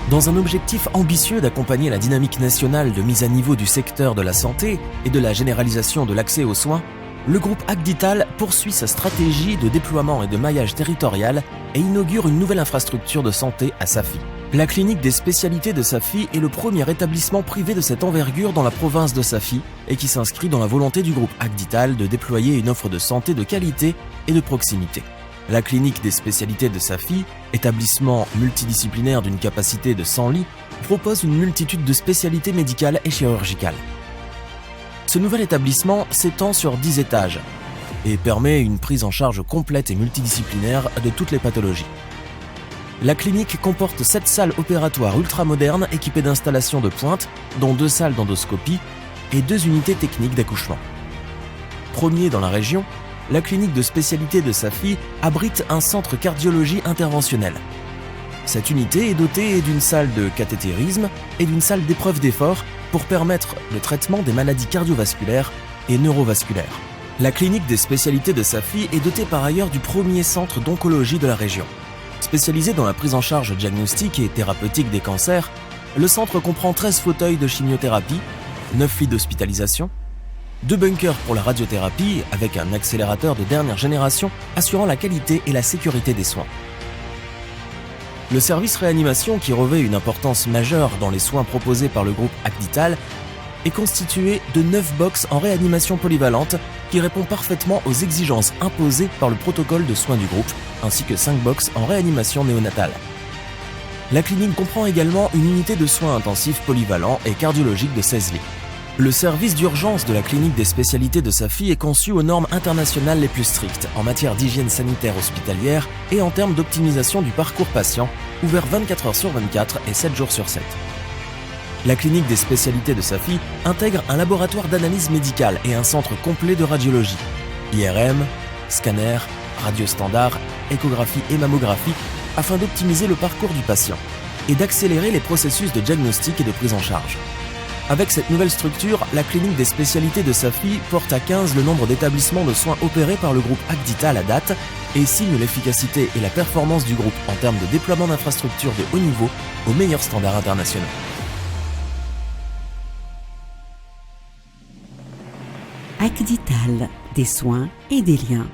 Dans un objectif ambitieux d'accompagner la dynamique nationale de mise à niveau du secteur de la santé et de la généralisation de l'accès aux soins, le groupe Agdital poursuit sa stratégie de déploiement et de maillage territorial et inaugure une nouvelle infrastructure de santé à Safi. La clinique des spécialités de Safi est le premier établissement privé de cette envergure dans la province de Safi et qui s'inscrit dans la volonté du groupe Agdital de déployer une offre de santé de qualité et de proximité. La clinique des spécialités de Safi, établissement multidisciplinaire d'une capacité de 100 lits, propose une multitude de spécialités médicales et chirurgicales. Ce nouvel établissement s'étend sur 10 étages et permet une prise en charge complète et multidisciplinaire de toutes les pathologies. La clinique comporte 7 salles opératoires ultramodernes équipées d'installations de pointe, dont 2 salles d'endoscopie et 2 unités techniques d'accouchement. Premier dans la région, la clinique de spécialité de Safi abrite un centre cardiologie interventionnelle. Cette unité est dotée d'une salle de cathétérisme et d'une salle d'épreuve d'effort pour permettre le traitement des maladies cardiovasculaires et neurovasculaires. La clinique des spécialités de Safi est dotée par ailleurs du premier centre d'oncologie de la région. Spécialisé dans la prise en charge diagnostique et thérapeutique des cancers, le centre comprend 13 fauteuils de chimiothérapie, 9 lits d'hospitalisation, 2 bunkers pour la radiothérapie avec un accélérateur de dernière génération assurant la qualité et la sécurité des soins. Le service réanimation, qui revêt une importance majeure dans les soins proposés par le groupe Agdital, est constitué de 9 box en réanimation polyvalente qui répond parfaitement aux exigences imposées par le protocole de soins du groupe, ainsi que 5 box en réanimation néonatale. La clinique comprend également une unité de soins intensifs polyvalents et cardiologiques de 16 lits. Le service d'urgence de la clinique des spécialités de Safi est conçu aux normes internationales les plus strictes en matière d'hygiène sanitaire hospitalière et en termes d'optimisation du parcours patient, ouvert 24 heures sur 24 et 7 jours sur 7. La clinique des spécialités de Safi intègre un laboratoire d'analyse médicale et un centre complet de radiologie, IRM, scanner, radio standard, échographie et mammographie, afin d'optimiser le parcours du patient et d'accélérer les processus de diagnostic et de prise en charge. Avec cette nouvelle structure, la clinique des spécialités de Safi porte à 15 le nombre d'établissements de soins opérés par le groupe Agdital à date et signe l'efficacité et la performance du groupe en termes de déploiement d'infrastructures de haut niveau aux meilleurs standards internationaux. Agdital, des soins et des liens.